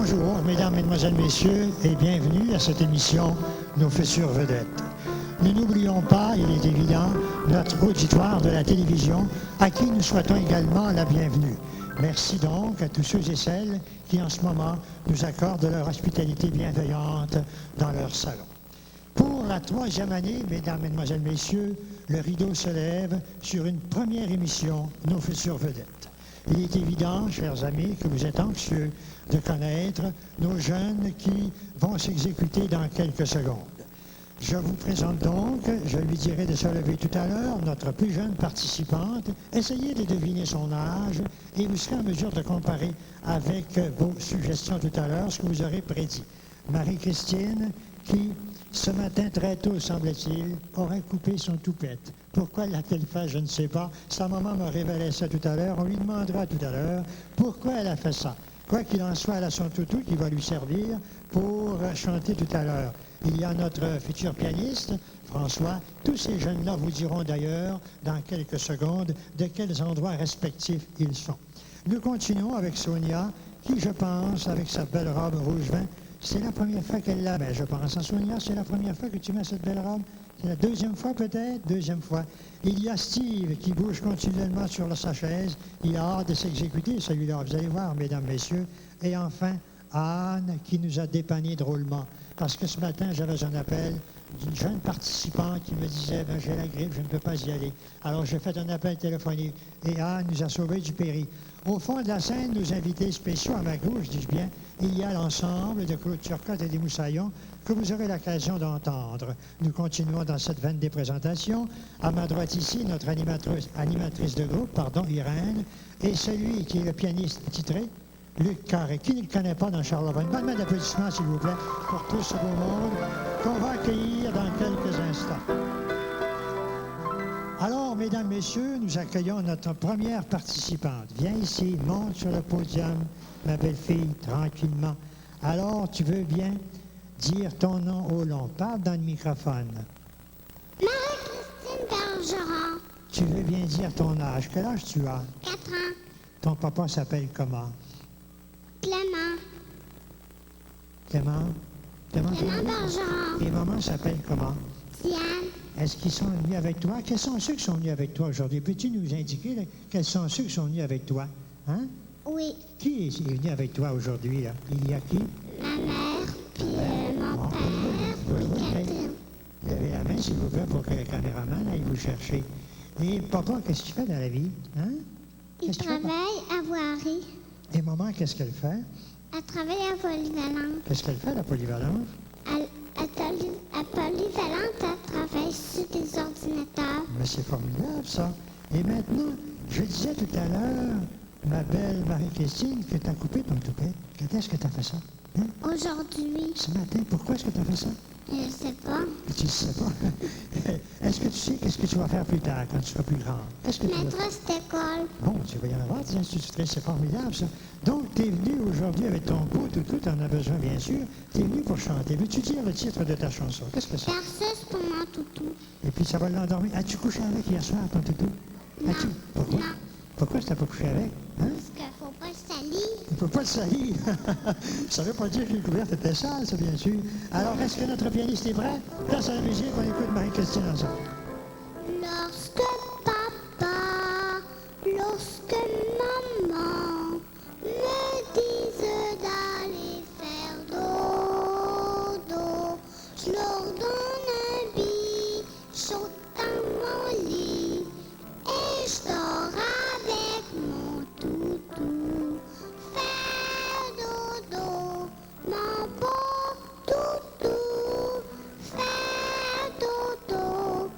Bonjour, mesdames, mesdemoiselles, messieurs, et bienvenue à cette émission Nos futures vedettes. Nous n'oublions pas, il est évident, notre auditoire de la télévision, à qui nous souhaitons également la bienvenue. Merci donc à tous ceux et celles qui, en ce moment, nous accordent leur hospitalité bienveillante dans leur salon. Pour la 3e année, mesdames, mesdemoiselles, messieurs, le rideau se lève sur une première émission Nos futures vedettes. Il est évident, chers amis, que vous êtes anxieux de connaître nos jeunes qui vont s'exécuter dans quelques secondes. Je vous présente donc, je lui dirai de se lever tout à l'heure, notre plus jeune participante. Essayez de deviner son âge et vous serez en mesure de comparer avec vos suggestions tout à l'heure ce que vous aurez prédit. Marie-Christine, qui, ce matin très tôt, semble-t-il, aurait coupé son toupette. Pourquoi l'a-t-elle fait, je ne sais pas. Sa maman me révélait ça tout à l'heure. On lui demandera tout à l'heure pourquoi elle a fait ça. Quoi qu'il en soit, elle a son toutou qui va lui servir pour chanter tout à l'heure. Il y a notre futur pianiste, François. Tous ces jeunes-là vous diront d'ailleurs, dans quelques secondes, de quels endroits respectifs ils sont. Nous continuons avec Sonia, qui, je pense, avec sa belle robe rouge vin, c'est la première fois qu'elle la met, je pense. Hein, Sonia, c'est la première fois que tu mets cette belle robe? C'est la 2e fois peut-être? 2e fois. Il y a Steve qui bouge continuellement sur sa chaise. Il a hâte de s'exécuter, celui-là. Vous allez voir, mesdames, messieurs. Et enfin, Anne qui nous a dépanné drôlement. Parce que ce matin, j'avais un appel d'une jeune participante qui me disait « j'ai la grippe, je ne peux pas y aller ». Alors, j'ai fait un appel téléphonique et Anne nous a sauvés du péril. Au fond de la scène, nos invités spéciaux, à ma gauche, dis-je bien, il y a l'ensemble de Claude Turcotte et des Moussaillons que vous aurez l'occasion d'entendre. Nous continuons dans cette veine des présentations. À ma droite ici, notre animatrice de groupe, Irène, et celui qui est le pianiste titré, Luc Carré, qui ne le connaît pas dans Charlevoix. Une bonne main d'applaudissements, s'il vous plaît, pour tout ce beau monde qu'on va accueillir dans quelques instants. Alors, mesdames, messieurs, nous accueillons notre première participante. Viens ici, monte sur le podium, ma belle-fille, tranquillement. Alors, tu veux bien dire ton nom au long. Parle dans le microphone. Marie-Christine Bergeron. Tu veux bien dire ton âge. Quel âge tu as? 4 ans. Ton papa s'appelle comment? Clément. Clément? Clément Bergeron. Et maman s'appelle comment? Diane. Est-ce qu'ils sont venus avec toi? Quels sont ceux qui sont venus avec toi aujourd'hui? Peux-tu nous indiquer quels sont ceux qui sont venus avec toi? Hein? Oui. Qui est venu avec toi aujourd'hui? Là? Il y a qui? Ma mère, puis mon père, puis Catherine. Levez la main, s'il vous plaît, pour que le caméraman aille vous chercher. Et papa, qu'est-ce qu'il fait dans la vie? Hein? Il travaille à Voirie. Et maman, qu'est-ce qu'elle fait? Elle travaille à Polyvalente. Qu'est-ce qu'elle fait, la polyvalence? À Polyvalente, elle travaille sur des ordinateurs. Mais c'est formidable, ça. Et maintenant, je disais tout à l'heure, ma belle Marie-Christine, que tu as coupé ton toupet. Quand est-ce que tu as fait ça? Hein? Aujourd'hui. Ce matin, pourquoi est-ce que tu as fait ça? Je ne sais pas. Tu ne sais pas. Est-ce que tu sais qu'est-ce que tu vas faire plus tard, quand tu seras plus grande? Qu'est-ce que tu vas... Maîtresse d'école. Bon, tu vas y en avoir des institutrices, c'est formidable, ça. Donc, tu es venu aujourd'hui avec ton beau toutou, tu en as besoin, bien sûr. Tu es venu pour chanter. Veux-tu dire le titre de ta chanson? Qu'est-ce que c'est? Berceuse pour mon toutou. Et puis, ça va l'endormir. As-tu couché avec hier soir, ton toutou? Non. As-tu? Pourquoi? Non. Pourquoi tu n'as pas couché avec? Hein? Parce qu'il ne faut pas le salir. Il ne faut pas le salir. Ça ne veut pas dire que les couvertes étaient sales, ça, bien sûr. Alors, est-ce que notre pianiste est prêt? Place à la musique, on écoute Marie-Christine ensemble. Lorsque papa, lorsque maman me disent d'aller faire dodo, je leur donne un bichon dans mon lit et je dors avec mon toutou. Faire dodo, mon beau toutou. Faire dodo,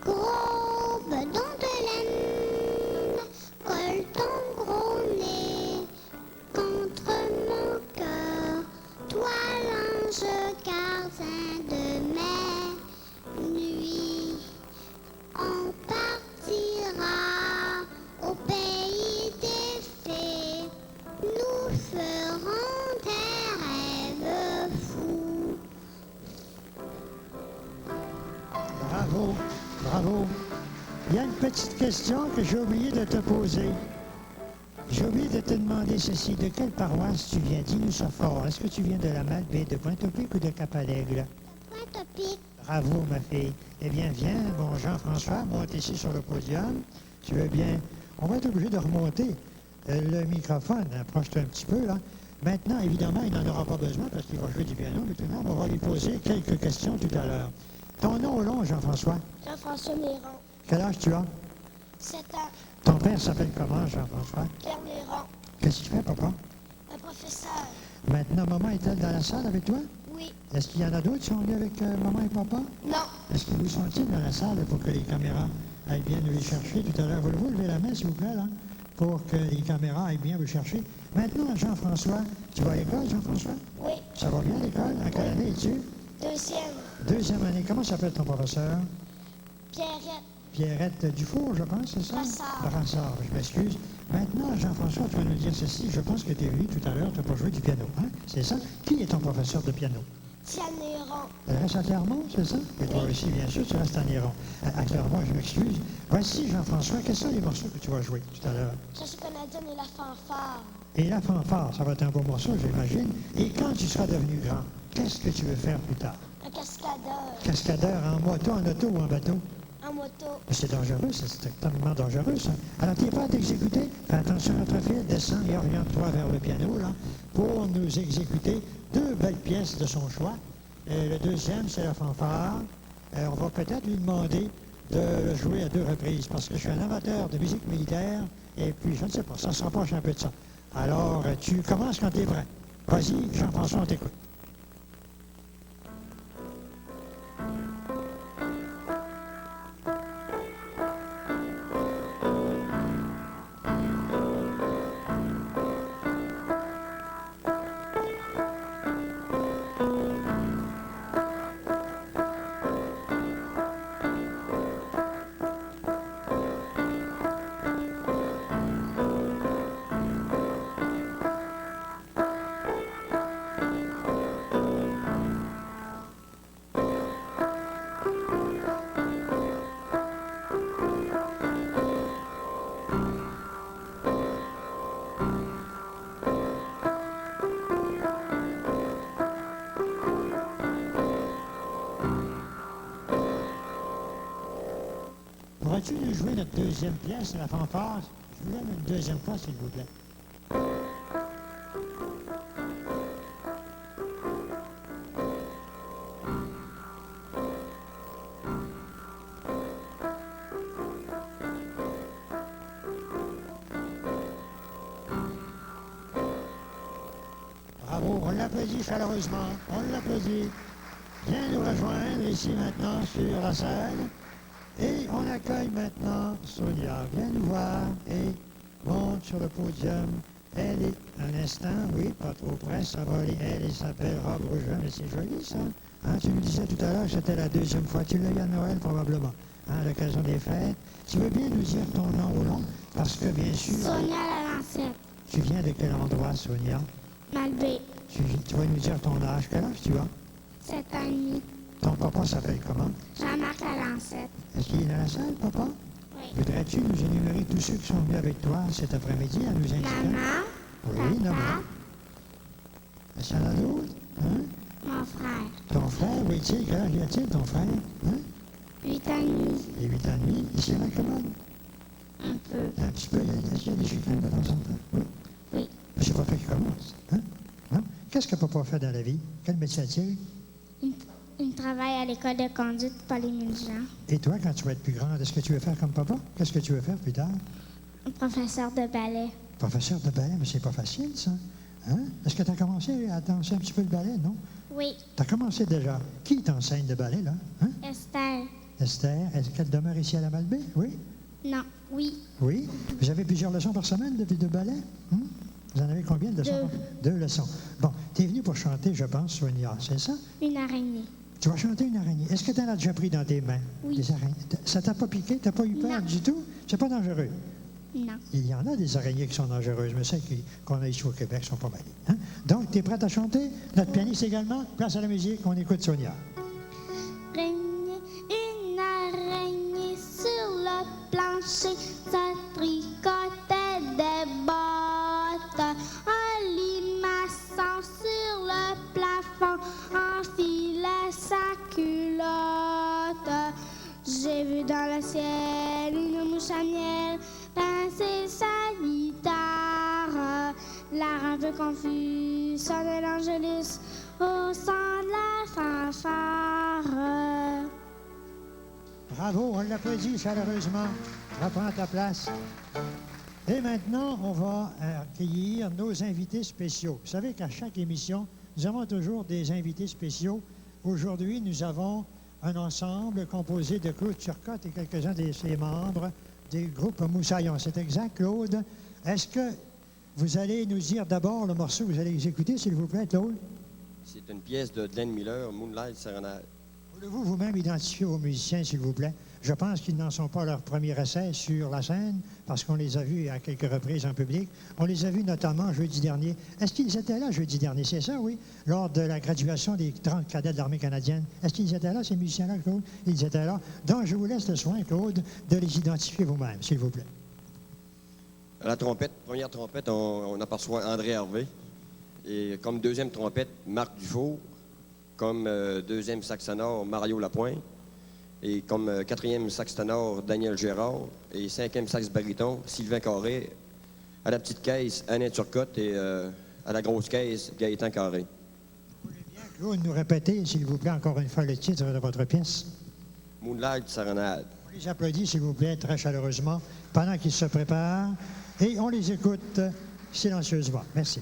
gros bedon de laine, colle ton gros nez contre mon cœur, toi l'ange gardien de mes nuits. On partira au pays des fées, nous ferons des rêves fous. Bravo, bravo. Il y a une petite question que j'ai oublié de te poser. J'ai oublié de te demander ceci. De quelle paroisse tu viens? Dis-nous ça fort. Est-ce que tu viens de la Malbaie, de Pointe-au-Pic ou de Cap-à-l'Aigle? Pointe-au-Pic. Bravo, ma fille. Eh bien, viens, bon Jean-François, monte ici sur le podium. Tu veux bien? On va être obligé de remonter le microphone. Approche-toi un petit peu, là. Maintenant, évidemment, il n'en aura pas besoin parce qu'il va jouer du piano, mais tout de même, on va lui poser quelques questions tout à l'heure. Ton nom au long, Jean-François? Jean-François Méran. Quel âge tu as? 7 ans. Ton père s'appelle comment, Jean-François? Pierre Méran. Qu'est-ce que tu fais, papa? Un professeur. Maintenant, maman est-elle dans la salle avec toi? Oui. Est-ce qu'il y en a d'autres qui sont venus avec maman et papa? Non. Est-ce qu'ils vous sont-ils dans la salle pour que les caméras aillent bien nous les chercher tout à l'heure? Vous levez la main, s'il vous plaît, là, pour que les caméras aillent bien vous chercher. Maintenant, Jean-François, tu vas à l'école, Jean-François? Oui. Ça va bien à l'école? En quelle année es-tu? Deuxième. Deuxième année. Comment s'appelle ton professeur? Pierrette. Pierrette Dufour, je pense, c'est ça? Brassard. Brassard, je m'excuse. Maintenant, Jean-François, tu vas nous dire ceci. Je pense que tu es venu tout à l'heure, tu as pas joué du piano, hein? C'est ça? Qui est ton professeur de piano? Diane Méran. Elle reste à Clermont, c'est ça? Et toi aussi, bien sûr, tu restes à Néron. À Clermont, je m'excuse. Voici, Jean-François, quels sont les morceaux que tu vas jouer tout à l'heure? Chasse canadienne et la fanfare. Et la fanfare, ça va être un beau morceau, j'imagine. Et quand tu seras devenu grand, qu'est-ce que tu veux faire plus tard? Un cascadeur. Cascadeur en moto, en auto ou en bateau? En moto. Mais c'est dangereux, c'est extrêmement dangereux, ça. Alors, tu es prêt à t'exécuter? Fais attention à notre fil, descends et oriente-toi vers le piano, là, pour nous exécuter deux belles pièces de son choix. Le deuxième, c'est la fanfare. On va peut-être lui demander de le jouer à 2 reprises, parce que je suis un amateur de musique militaire, et puis, je ne sais pas, ça se rapproche un peu de ça. Alors, tu commences quand tu es prêt. Vas-y, Jean-François, on t'écoute. Pourrais-tu nous jouer notre deuxième pièce, la fanfare? Je vous donne une deuxième fois, s'il vous plaît. Bravo, on l'applaudit chaleureusement, on l'applaudit. Viens nous rejoindre ici maintenant sur la scène. Et on accueille maintenant Sonia. Viens nous voir et monte sur le podium. Elle est, un instant, oui, pas trop près, ça va aller. Elle s'appelle Robe Rouge, mais c'est joli ça. Hein, tu nous disais tout à l'heure que c'était la deuxième fois. Tu l'as eu à Noël probablement, hein, à l'occasion des fêtes. Tu veux bien nous dire ton nom au long? Parce que bien sûr... Sonia Lalancette. Tu viens de quel endroit, Sonia? Malbaie. Tu vas nous dire ton âge. Quel âge tu as? 7 ans et demi. Ton papa s'appelle comment? Jean-Marc Lalancette. Est-ce qu'il est dans la salle, papa? Oui. Voudrais-tu nous énumérer tous ceux qui sont venus avec toi cet après-midi à nous indiquer? Maman. Oui, Papa. maman. Est-ce qu'il y en a d'autres? Hein? Mon frère. Ton frère, oui, tiens, quel âge a-t-il, ton frère? Hein? 8 ans et demi. Il est 8 ans et demi. Il s'y commode? Un peu. Un petit peu, est-ce qu'il y a des chicanes de temps en temps? Oui. Oui. Mais c'est pas toi qui commence. Hein? Non? Qu'est-ce que papa fait dans la vie? Quel métier a-t-il? Il travaille à l'école de conduite Paul-Émile-Jean. Et toi, quand tu vas être plus grande, est-ce que tu veux faire comme papa? Qu'est-ce que tu veux faire plus tard? Professeur de ballet. Professeur de ballet, mais c'est pas facile, ça. Hein? Est-ce que tu as commencé à danser un petit peu le ballet, non? Oui. Tu as commencé déjà. Qui t'enseigne le ballet, là? Hein? Esther. Esther, est-ce qu'elle demeure ici à la Malbaie? Oui? Non. Oui. Oui? Vous avez plusieurs leçons par semaine de ballet? Hein? Vous en avez combien de leçons? 2 leçons. Bon, tu es venu pour chanter, je pense, Sonia, c'est ça? Une araignée. Tu vas chanter une araignée. Est-ce que tu en as déjà pris dans tes mains? Oui. Des araignées? Ça t'a pas piqué? T'as pas eu peur Non. du tout? C'est pas dangereux? Non. Il y en a des araignées qui sont dangereuses, mais celles qu'on a ici au Québec sont pas mal. Hein? Donc, tu es prête à chanter? Notre pianiste également? Place à la musique, on écoute Sonia. Araignée, une araignée sur le plancher, ça tricotait des bottes. un limaçon sur le plafond, enfilait sa culotte. J'ai vu dans le ciel une mouche à miel pincer sa guitare. L'air un peu confus sonnait l'Angelus au son de la fanfare. Bravo, on l'applaudit chaleureusement. Reprends ta place. Et maintenant, on va accueillir nos invités spéciaux. Vous savez qu'à chaque émission, nous avons toujours des invités spéciaux. Aujourd'hui, nous avons un ensemble composé de Claude Turcotte et quelques-uns de ses membres du groupe Moussaillon. C'est exact, Claude? Est-ce que vous allez nous dire d'abord le morceau que vous allez exécuter, s'il vous plaît, Claude? C'est une pièce de Glenn Miller, Moonlight Serenade. Voulez-vous vous-même identifier aux musiciens, s'il vous plaît? Je pense qu'ils n'en sont pas leur premier essai sur la scène, parce qu'on les a vus à quelques reprises en public. On les a vus notamment jeudi dernier. Est-ce qu'ils étaient là jeudi dernier? C'est ça, oui? Lors de la graduation des 30 cadets de l'armée canadienne. Est-ce qu'ils étaient là, ces musiciens-là, Claude? Ils étaient là. Donc, je vous laisse le soin, Claude, de les identifier vous-même, s'il vous plaît. À la trompette, première trompette, on aperçoit André Hervé. Et comme deuxième trompette, Marc Dufour. Comme deuxième sax ténor, Mario Lapointe. Et comme quatrième sax ténor, Daniel Gérard. Et cinquième sax baryton, Sylvain Carré. À la petite caisse, Alain Turcotte. Et à la grosse caisse, Gaëtan Carré. Vous voulez bien, Claude, nous répéter, s'il vous plaît, encore une fois le titre de votre pièce? Moonlight Serenade. On les applaudit, s'il vous plaît, très chaleureusement, pendant qu'ils se préparent. Et on les écoute silencieusement. Merci.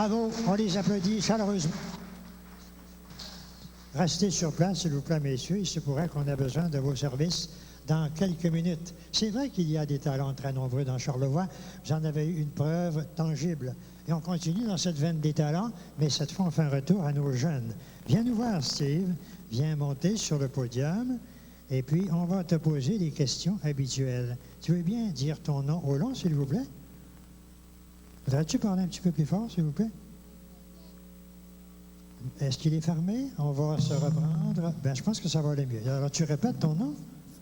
Bravo, on les applaudit chaleureusement. Restez sur place, s'il vous plaît, messieurs. Il se pourrait qu'on ait besoin de vos services dans quelques minutes. C'est vrai qu'il y a des talents très nombreux dans Charlevoix. Vous en avez eu une preuve tangible. Et on continue dans cette veine des talents, mais cette fois, on fait un retour à nos jeunes. Viens nous voir, Steve. Viens monter sur le podium. Et puis, on va te poser des questions habituelles. Tu veux bien dire ton nom au long, s'il vous plaît? Voudrais-tu parler un petit peu plus fort, s'il vous plaît? Est-ce qu'il est fermé? On va se reprendre. Ben, je pense que ça va aller mieux. Alors, tu répètes ton nom?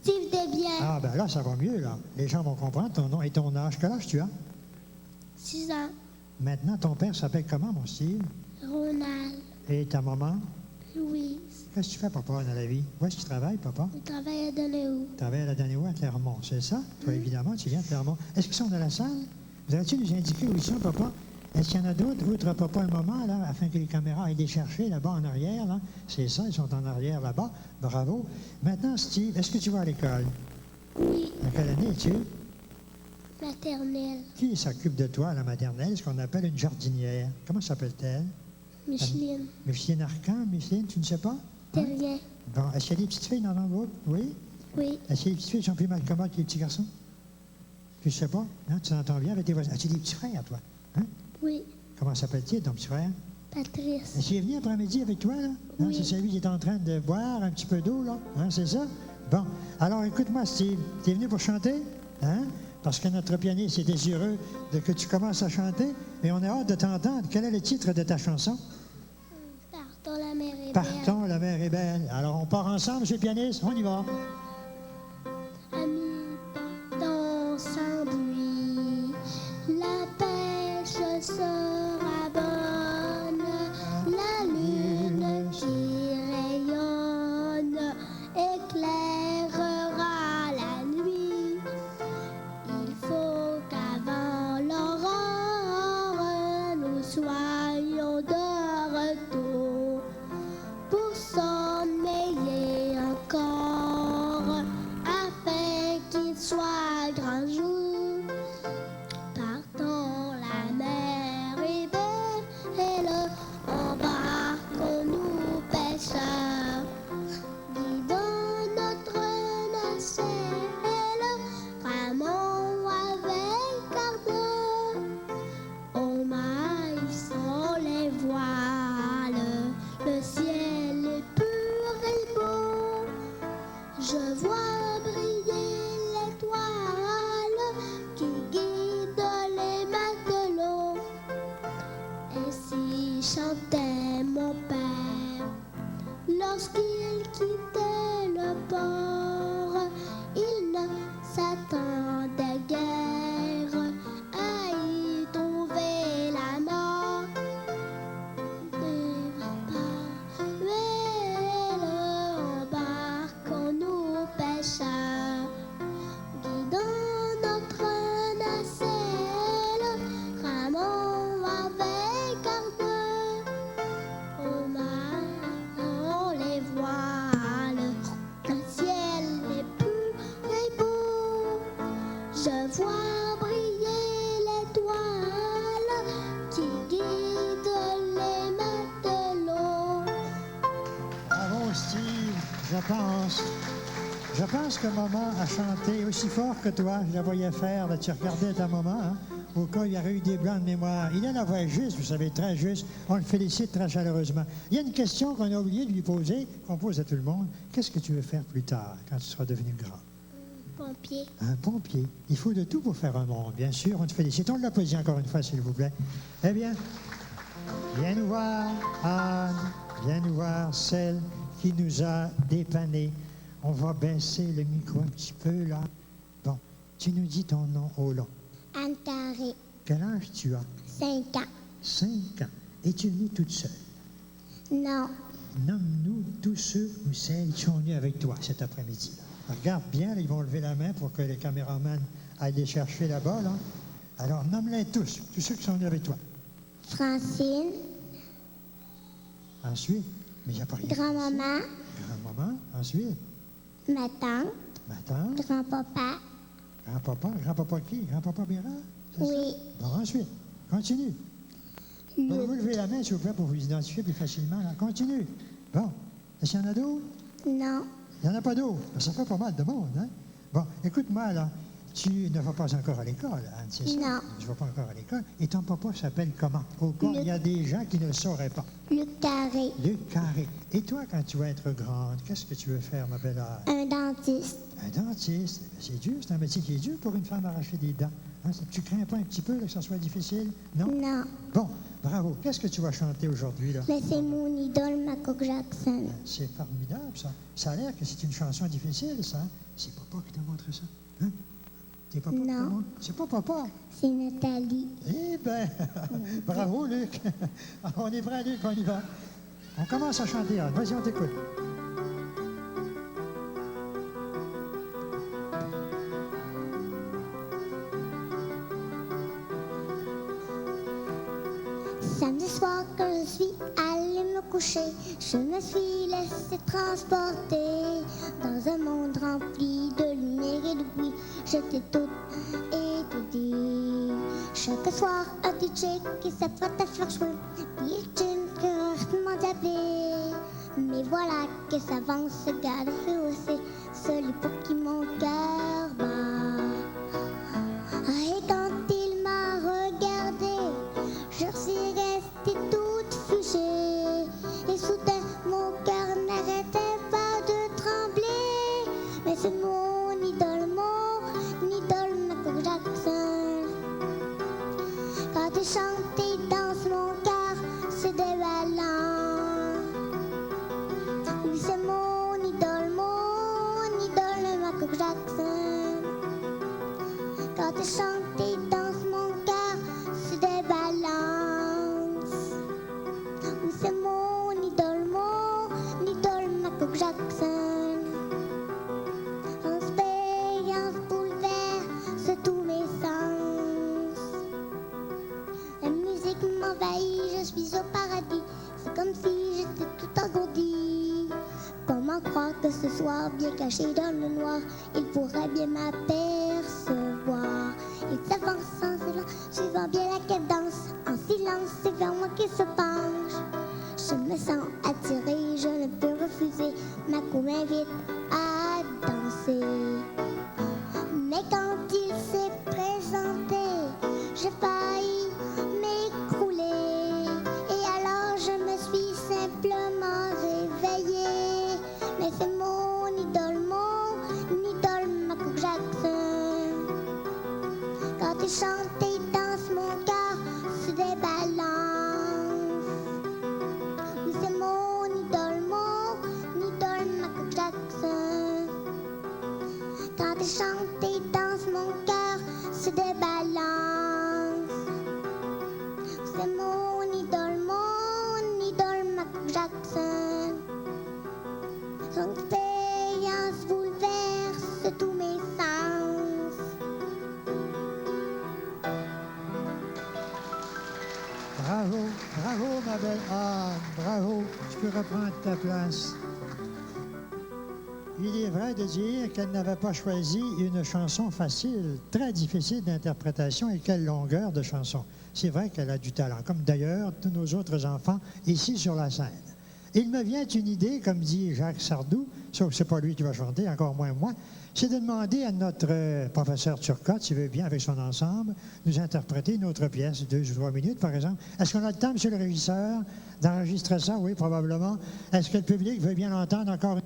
Steve Desbiens, Ah, ben là, ça va mieux, là. Les gens vont comprendre ton nom et ton âge. Quel âge tu as? 6 ans. Maintenant, ton père s'appelle comment, mon Steve? Ronald, Et ta maman? Louise. Qu'est-ce que tu fais, papa, dans la vie? Où est-ce que tu travailles, papa? Il travaille à Donéo. Tu travailles à la dernière à Clermont, c'est ça? Toi, évidemment, tu viens de Clermont. Est-ce qu'ils sont dans la salle? Voudrais-tu nous indiquer où ils sont, papa? Est-ce qu'il y en a d'autres, outre papa et maman, là, afin que les caméras aillent les chercher là-bas en arrière, là? C'est ça, ils sont en arrière là-bas. Bravo. Maintenant, Steve, est-ce que tu vas à l'école? Oui, À quelle année es-tu? maternelle. Qui s'occupe de toi à la maternelle, ce qu'on appelle une jardinière? Comment s'appelle-t-elle? Micheline, Micheline Arcan, Micheline, tu ne sais pas? Terrien. Bon, est-ce qu'il y a des petites filles dans ton groupe? Oui? Oui, Est-ce qu'il y a des petites filles qui sont plus malcommodes que les petits garçons? Tu ne sais pas? Non, tu t'entends bien avec tes voisins. As-tu des petits frères, toi? Hein? oui, Comment s'appelle-t-il, ton petit frère? Patrice. Est-ce qu'il est venu après-midi avec toi, là? Hein, Oui. c'est celui qui est en train de boire un petit peu d'eau, là? Hein, c'est ça? Bon. Alors, écoute-moi, Steve. Tu es venu pour chanter? Hein? Parce que notre pianiste est désireux de que tu commences à chanter. Et on a hâte de t'entendre. Quel est le titre de ta chanson? Partons, la mer est belle. Partons, la mer est belle. Alors, on part ensemble, monsieur le pianiste? On y va. Amis, partons sans bruit. La pêche sera bonne. La lune qui rayonne éclairera la nuit. Il faut qu'avant l'aurore, nous soyons de retour pour sommeiller encore, afin qu'il soit grand jour. Partons, la mer est belle, embarquons-nous pêcheurs, guidons notre nacelle, ramons avec ardeur, au maïs on les voiles, le ciel est pur et beau. Je vois briller l'étoile qui guide les matelots. Ainsi chantait mon père lorsqu'il quittait le port. Il ne s'attendait guère à y trouver la mort. Embarquons-nous pêcheurs, guidons notre nacelle, ramons avec ardeur, au mar on les voiles, le ciel est pur et beau. Je vois briller l'étoile qui guide les matelots. Bravo, Steve. Je pense que maman a chanté aussi fort que toi. Je la voyais faire. Là, tu regardais ta maman, hein, au cas où il y aurait eu des blancs de mémoire. Il a la voix juste, vous savez, très juste. On le félicite très chaleureusement. Il y a une question qu'on a oublié de lui poser, qu'on pose à tout le monde. Qu'est-ce que tu veux faire plus tard, quand tu seras devenu grand? Pompier. Un pompier. Il faut de tout pour faire un monde, bien sûr. On te félicite. On l'applaudit encore une fois, s'il vous plaît. Eh bien, viens nous voir, Anne. Viens nous voir, celle qui nous a dépannés. On va baisser le micro un petit peu, là. Bon, tu nous dis ton nom au long. Anne Carré, Quel âge tu as? 5 ans. 5 ans. Es-tu venue toute seule? Non, Nomme-nous tous ceux ou celles qui sont venus avec toi cet après-midi. Regarde bien, là, ils vont lever la main pour que les caméramans aillent les chercher là-bas. Là. Alors, nomme-les tous ceux qui sont venus avec toi. Francine, Ensuite, mais il n'y a pas rien. grand-maman, Grand-maman, ensuite, ma tante, ma tante, grand-papa, grand-papa qui? Grand-papa Bérard? C'est ça? oui, Bon, ensuite, continue. Vous levez la main, s'il vous plaît, pour vous identifier plus facilement. Là. Continue. Bon. Est-ce qu'il y en a d'autres? Non. Il n'y en a pas d'autres. Ça fait pas mal de monde, hein? Bon, écoute-moi, là. Tu ne vas pas encore à l'école, Anne, c'est ça? Non. Tu ne vas pas encore à l'école. Et ton papa s'appelle comment? Au cas, il y a des gens qui ne le sauraient pas. Luc Carré. Luc Carré. Et toi, quand tu vas être grande, qu'est-ce que tu veux faire, ma belle Anne? Un dentiste. Un dentiste. Eh bien, c'est dur, c'est un métier qui est dur pour une femme arracher des dents. Hein, tu crains pas un petit peu là, que ça soit difficile? Non? Non. Bon, bravo. Qu'est-ce que tu vas chanter aujourd'hui, là? Mais c'est mon idole, Michael Jackson. C'est formidable, ça. Ça a l'air que c'est une chanson difficile, ça. Hein? C'est papa qui t'a montré ça. Hein? C'est papa qui t'a Non. montré? C'est pas papa. C'est Nathalie. Eh bien, bravo, Luc. On est prêt, Luc, on y va. On commence à chanter, Anne. Vas-y, on t'écoute. Samedi soir, quand je suis allée me coucher, je me suis laissée transporter dans un monde rempli de lumière et de bruit. J'étais toute étourdie. Chaque soir, un DJ qui s'apprête à faire jouer Bill Jean que m'en d'appeler. Mais voilà que ça avance, se garde rehaussé, seul pour qui mon cœur bat. Et quand il m'a regardé, je suis restée toute figée. Et soudain, mon cœur n'arrêtait pas de trembler. Mais c'est mon idole, Michael Jackson. Quand il chante et danse, mon cœur se déballant. Oui, c'est mon idole, Michael Jackson. Quand il chante et danse, mon cœur se débalance. Oui, c'est mon idole, Michael Jackson. Son expérience bouleverse tous mes sens. La musique m'envahit, je suis au paradis. C'est comme si j'étais tout engourdi. Comment croire que ce soir, bien caché dans le noir, il pourrait bien m'apercevoir. Il s'avance sans élan, suivant bien la cadence. En silence, c'est vers moi qu'il se penche. Je me sens attirée, je ne peux refuser. Ma cou m'invite à danser. Mais quand il s'est présenté, j'ai failli m'écrouler. Et alors je me suis simplement réveillée. Mais c'est mon idole, Michael Jackson. Quand il chante et danse, mon cœur se débalance. Oui, c'est mon idole, Michael Jackson. Quand il chante et danse, mon cœur se débalance. C'est mon idole, Michael Jackson. Son expérience bouleverse tous mes sens. Bravo, bravo, ma belle Anne. Bravo. Tu peux reprendre ta place. Il est vrai de dire qu'elle n'avait pas choisi une chanson facile, très difficile d'interprétation et quelle longueur de chanson. C'est vrai qu'elle a du talent, comme d'ailleurs tous nos autres enfants ici sur la scène. Il me vient une idée, comme dit Jacques Sardou, sauf que ce n'est pas lui qui va chanter, encore moins moi, c'est de demander à notre professeur Turcotte, s'il veut bien, avec son ensemble, nous interpréter une autre pièce, 2 ou 3 minutes, par exemple. Est-ce qu'on a le temps, monsieur le régisseur, d'enregistrer ça? Oui, probablement. Est-ce que le public veut bien l'entendre encore?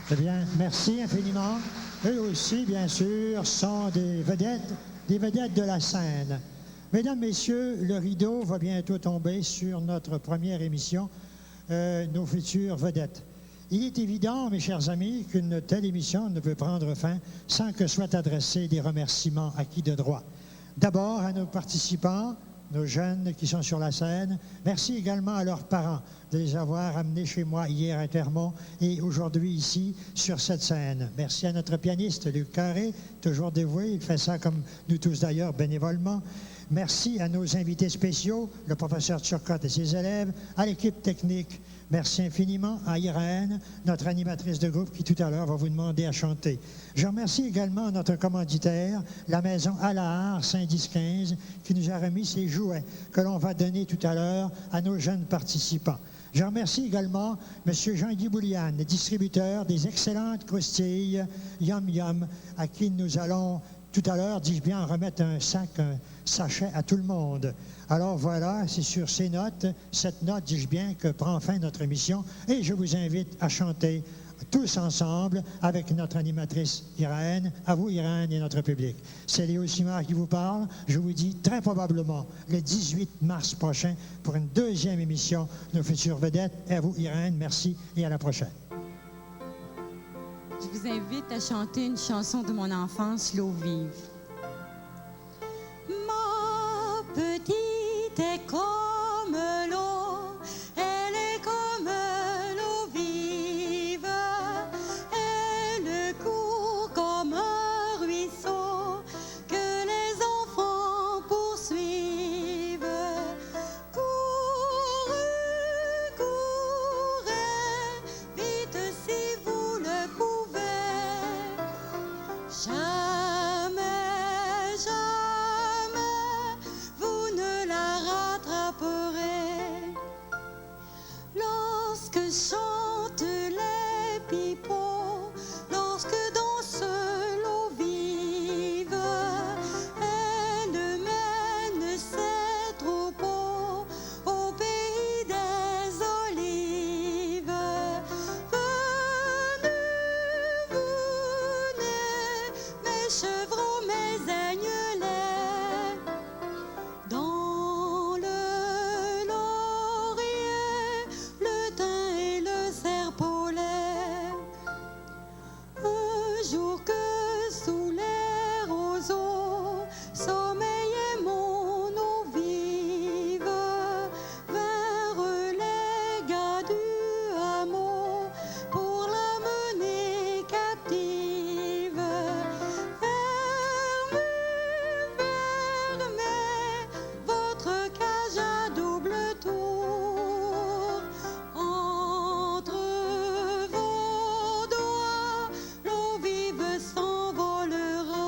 Eh bien, merci infiniment. Eux aussi, bien sûr, sont des vedettes de la scène. Mesdames, Messieurs, le rideau va bientôt tomber sur notre première émission, Nos futures vedettes. Il est évident, mes chers amis, qu'une telle émission ne peut prendre fin sans que soient adressés des remerciements acquis de droit. D'abord à nos participants, nos jeunes qui sont sur la scène. Merci également à leurs parents de les avoir amenés chez moi hier à Clermont et aujourd'hui ici sur cette scène. Merci à notre pianiste Luc Carré, toujours dévoué, il fait ça comme nous tous d'ailleurs bénévolement. Merci à nos invités spéciaux, le professeur Turcotte et ses élèves, à l'équipe technique. Merci infiniment à Irène, notre animatrice de groupe qui tout à l'heure va vous demander à chanter. Je remercie également notre commanditaire, la maison Allard Saint-Dix-15, qui nous a remis ces jouets que l'on va donner tout à l'heure à nos jeunes participants. Je remercie également M. Jean-Guy Bouliane, distributeur des excellentes croustilles Yum Yum, à qui nous allons tout à l'heure, dis-je bien, remettre un sachet à tout le monde. Alors voilà, c'est sur ces notes, cette note, dis-je bien, que prend fin notre émission. Et je vous invite à chanter tous ensemble avec notre animatrice Irène. À vous, Irène, et notre public. C'est Léo Simard qui vous parle. Je vous dis très probablement le 18 mars prochain pour une deuxième émission Nos futures vedettes. Et à vous, Irène, merci et à la prochaine. Je vous invite à chanter une chanson de mon enfance, L'eau vive. Ma petite est comme l'eau, elle est comme l'eau vive, elle court comme un ruisseau que les enfants poursuivent. Courez, courez, vite si vous le pouvez. Jamais, jamais, vous ne la rattraperez. Lorsque chantent les pipeaux, lorsque danse l'eau vive, elle mène ses troupeaux au pays des olives. Venez, venez, mes chevreaux, mes agnelets, dans le laurier, le thym et le serpolet. Un jour que sous les roseaux sommeillait mon eau vive, vers les gars du hameau pour la mener captive. Fermez, fermez votre cage à double tour. Entre vos doigts, l'eau vive s'envolera.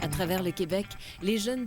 À travers le Québec, les jeunes